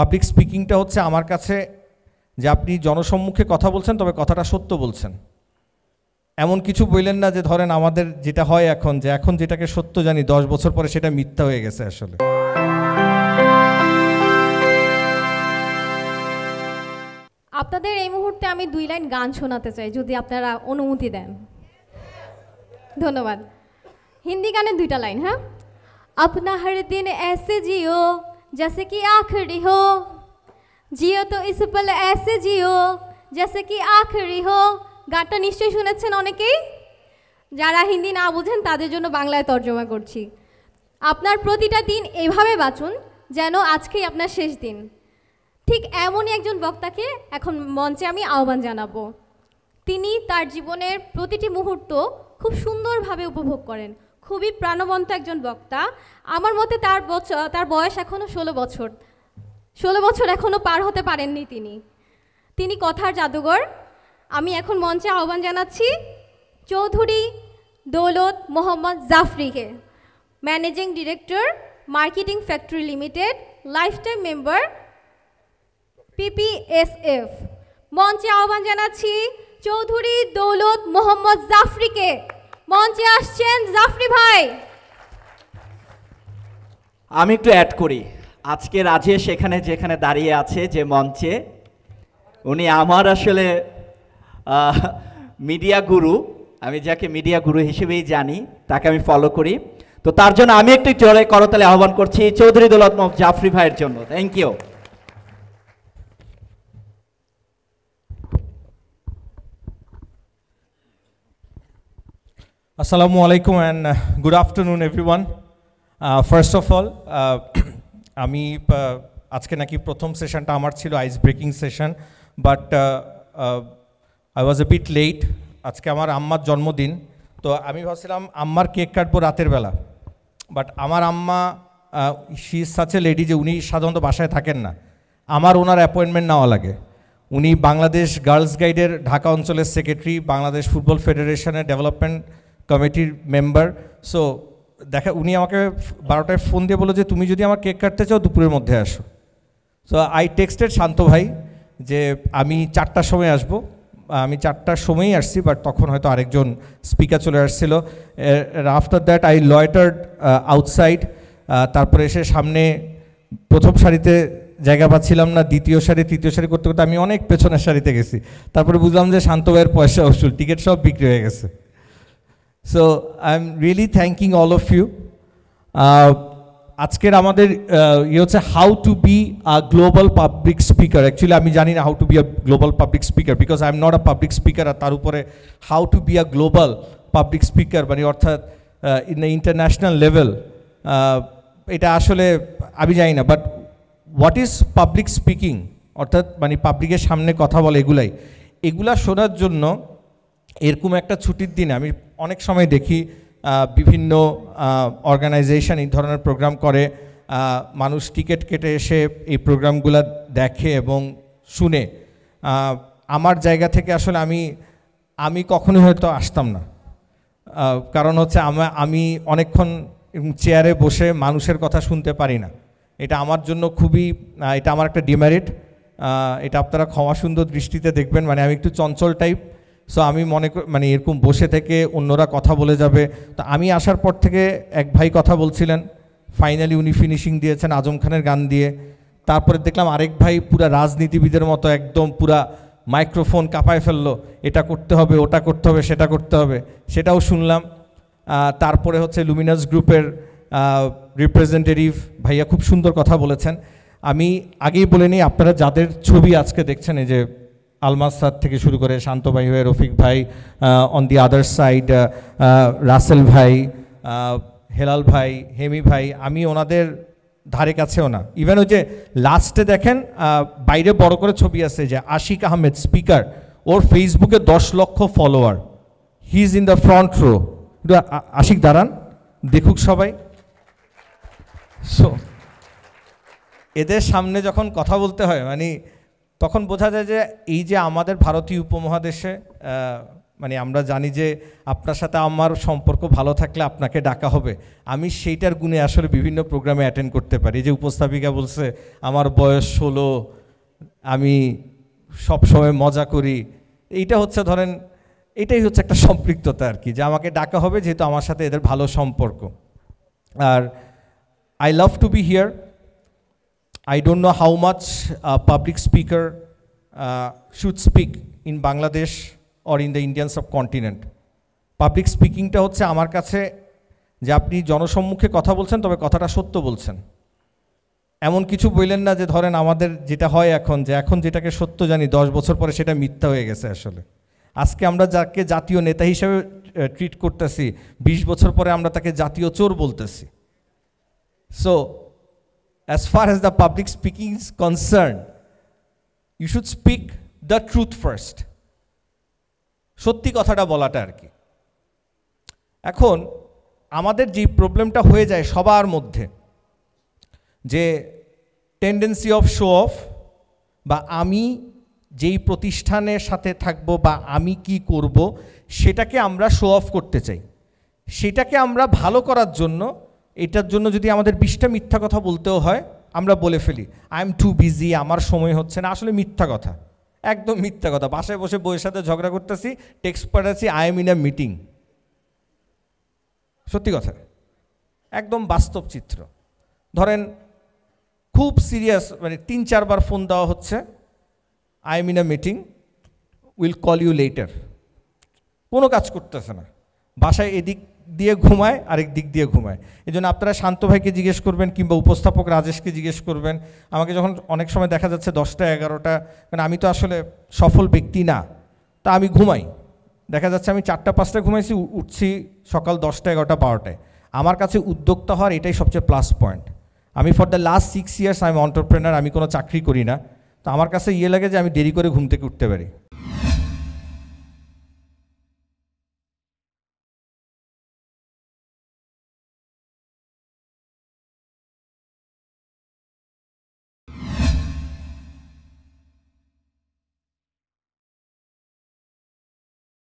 Public স্পিকিংটা হচ্ছে আমার কাছে যে আপনি জনসম্মুখে কথা বলছেন তবে কথাটা সত্য বলছেন, এমন কিছু বললেন না যে ধরেন আমাদের যেটা হয় এখন, যে এখন যেটাকে সত্য জানি 10 বছর পরে সেটা মিথ্যা হয়ে গেছে আসলে। আপনাদের এই মুহূর্তে আমি 2 লাইন গান শোনাতে চাই যদি আপনারা অনুমতি দেন। ধন্যবাদ। হিন্দি গানের 2টা লাইন। হ্যাঁ, अपना हर दिन ऐसे जियो जैसे कि आखिरी हो, जियो तो इस पल ऐसे जियो जैसे कि आखिरी हो। গানটা নিশ্চয়ই শুনেছেন অনেকেই, যারা হিন্দি না বুঝেন তাদের জন্য বাংলায় তর্জমা করছি। আপনার প্রতিটা দিন এভাবে বাঁচুন যেন আজকেই আপনার শেষ দিন। ঠিক এমনই একজন বক্তাকে এখন মঞ্চে আমি আহ্বান জানাবো। তিনি তার জীবনের প্রতিটি মুহূর্ত খুব সুন্দরভাবে উপভোগ করেন, খুবই প্রাণবন্ত একজন বক্তা। আমার মতে তার বয়স এখনও 16 বছর। 16 বছর এখনও পার হতে পারেননি তিনি কথার জাদুঘর। আমি এখন মঞ্চে আহ্বান জানাচ্ছি চৌধুরী দৌলত মোহাম্মদ জাফরিকে, managing director, marketing factory limited, lifetime member, PPSF। মঞ্চে আহ্বান জানাচ্ছি চৌধুরী দৌলত মোহাম্মদ জাফরিকে। মঞ্চে আসছেন জাফরি ভাই। আমি একটু অ্যাড করি, আজকে রাজেশ এখানে যেখানে দাঁড়িয়ে আছে যে মঞ্চে, উনি আমার আসলে মিডিয়া গুরু। আমি যাকে মিডিয়া গুরু হিসেবেই জানি, তাকে আমি ফলো করি। তো তার জন্য আমি একটু জোরে করতালে আহ্বান করছি চৌধুরী দৌলত মোহাম্মদ জাফরি ভাইয়ের জন্য। Thank you. Assalamu alaikum and good afternoon everyone. First of all, আমি আজকে নাকি প্রথম সেশনটা আমার ছিল ice breaking session, but I was a bit late. আজকে আমার আম্মার জন্মদিন, তো আমি ভাবছিলাম আম্মার কেক কাটবো রাতের বেলা, বাট আমার আম্মা she is such a lady যে উনি সাধারণত বাসায় থাকেন না, আমার ওনার অ্যাপয়েন্টমেন্ট নেওয়া লাগে। উনি বাংলাদেশ গার্লস গাইডের ঢাকা অঞ্চলের সেক্রেটারি, বাংলাদেশ ফুটবল ফেডারেশনের ডেভেলপমেন্ট কমিটির মেম্বার। সো উনি আমাকে 12টায় ফোন দিয়ে বলো যে তুমি যদি আমার কেক কাটতে চাও দুপুরের মধ্যে আসো। সো আই টেক্সটেড শান্ত ভাই যে আমি 4টার সময় আসবো। আমি 4টার সময়ই আসছি, বাট তখন হয়তো আরেকজন স্পিকার চলে আসছিল। After that I loitered outside. তারপরে এসে সামনে প্রথম সারিতে জায়গা পাচ্ছিলাম না, দ্বিতীয় সারি তৃতীয় সারি করতে করতে আমি অনেক পেছনের সারিতে গেছি। তারপরে বুঝলাম যে শান্ত ভাইয়ের পয়সা উসুল, টিকিট সব বিক্রি হয়ে গেছে। So I am really thanking all of you. আজকের আমাদের হচ্ছে how to be a global public speaker. Actually আমি জানি না how to be a global public speaker, because I am not a public speaker. আর তার উপরে how to be a global public speaker মানে অর্থাৎ ইন দ্য ইন্টারন্যাশনাল লেভেল, এটা আসলে আমি জানি না। But what is public speaking, অর্থাৎ মানে পাবলিকের সামনে কথা বলে, এগুলা শোনার জন্য এরকম একটা ছুটির দিনে আমি অনেক সময় দেখি বিভিন্ন অর্গানাইজেশন এই ধরনের প্রোগ্রাম করে, মানুষ টিকিট কেটে এসে এই প্রোগ্রামগুলো দেখে এবং শুনে। আমার জায়গা থেকে আসলে আমি কখনোই হয়তো আসতাম না, কারণ হচ্ছে আমি অনেকক্ষণ চেয়ারে বসে মানুষের কথা শুনতে পারি না। এটা আমার জন্য খুবই, এটা আমার একটা ডিমেরিট। এটা আপনারা ক্ষমা সুন্দর দৃষ্টিতে দেখবেন। মানে আমি একটু চঞ্চল টাইপ। সো আমি মানে এরকম বসে থেকে অন্যরা কথা বলে যাবে। তো আমি আসার পর থেকে এক ভাই কথা বলছিলেন, ফাইনালি উনি ফিনিশিং দিয়েছেন আজম খানের গান দিয়ে। তারপরে দেখলাম আরেক ভাই পুরা রাজনীতিবিদের মতো একদম পুরা মাইক্রোফোন কাঁপায় ফেললো, এটা করতে হবে, ওটা করতে হবে, সেটা করতে হবে, সেটাও শুনলাম। তারপরে হচ্ছে লুমিনাস গ্রুপের রিপ্রেজেন্টেটিভ ভাইয়া খুব সুন্দর কথা বলেছেন। আমি আগেই বলে নিই, আপনারা যাদের ছবি আজকে দেখছেন, এই যে আলমাস স্যার থেকে শুরু করে শান্ত ভাই হয়ে রফিক ভাই, on the other side Russell ভাই, হেলাল ভাই, হেমি ভাই, আমি ওনাদের ধারে কাছেও না। ইভেন ওই যে লাস্টে দেখেন বাইরে বড় করে ছবি আছে যে আশিক আহমেদ স্পিকার, ওর ফেসবুকে 10 lakh followers, he is in the front row. Ashiq দাঁড়ান, দেখুক সবাই। সো এদের সামনে যখন কথা বলতে হয় মানে তখন বোঝা যায় যে এই যে আমাদের ভারতীয় উপমহাদেশে মানে আমরা জানি যে আপনার সাথে আমার সম্পর্ক ভালো থাকলে আপনাকে ডাকা হবে, আমি সেইটার গুণে আসলে বিভিন্ন প্রোগ্রামে অ্যাটেন্ড করতে পারি। যে উপস্থাপিকা বলছে আমার বয়স 16, আমি সবসময় মজা করি, এইটা হচ্ছে ধরেন এটাই হচ্ছে একটা সম্পৃক্ততা আর কি, যে আমাকে ডাকা হবে যেহেতু আমার সাথে এদের ভালো সম্পর্ক। আর I love to be here. I don't know how much a public speaker should speak in Bangladesh or in the Indian subcontinent. Public স্পিকিংটা হচ্ছে আমার কাছে যে আপনি জনসম্মুখে কথা বলছেন তবে কথাটা সত্য বলছেন, এমন কিছু বললেন না যে ধরেন আমাদের যেটা হয় এখন, যে এখন যেটাকে সত্য জানি 10 বছর পরে সেটা মিথ্যা হয়ে গেছে। আসলে আজকে আমরা যাকে জাতীয় নেতা হিসেবে ট্রিট করতেছি, 20 বছর পরে আমরা তাকে জাতীয় চোর বলতেছি। So as far as the public speaking is concerned, you should speak the truth first. সত্যি কথাটা বলাটা আর কি। এখন আমাদের যে প্রবলেমটা হয়ে যায় সবার মধ্যে, যে টেন্ডেন্সি অফ শো অফ, বা আমি যেই প্রতিষ্ঠানের সাথে থাকব বা আমি কি করব সেটাকে আমরা শো অফ করতে চাই। সেটাকে আমরা ভালো করার জন্য, এটার জন্য যদি আমাদের 20টা মিথ্যা কথা বলতেও হয় আমরা বলে ফেলি আই এম টু বিজি, আমার সময় হচ্ছে না। আসলে মিথ্যা কথা, একদম মিথ্যা কথা। বাসায় বসে বইয়ের সাথে ঝগড়া করতেছি, টেক্সট পাঠাচ্ছি I am in a meeting. সত্যি কথা, একদম বাস্তব চিত্র। ধরেন খুব সিরিয়াস, মানে 3-4 বার ফোন দেওয়া হচ্ছে I am in a meeting, will call you later. কোনো কাজ করতেছে না, বাসায় এদিক দিয়ে ঘুমায় আরেক দিক দিয়ে ঘুমায়। এই জন্য আপনারা শান্ত ভাইকে জিজ্ঞেস করবেন কিংবা উপস্থাপক রাজেশকে জিজ্ঞেস করবেন, আমাকে যখন অনেক সময় দেখা যাচ্ছে 10টা 11টা, কারণ আমি তো আসলে সফল ব্যক্তি না, তা আমি ঘুমাই। দেখা যাচ্ছে আমি 4টা 5টা ঘুমাইছি, উঠছি সকাল 10টা 11টা 12টায়। আমার কাছে উদ্যোক্তা হওয়ার এটাই সবচেয়ে প্লাস পয়েন্ট। আমি ফর দ্য লাস্ট 6 ইয়ার্স আমি এন্টারপ্রেনার, আমি কোনো চাকরি করি না। তো আমার কাছে লাগে যে আমি দেরি করে ঘুম থেকে উঠতে পারি।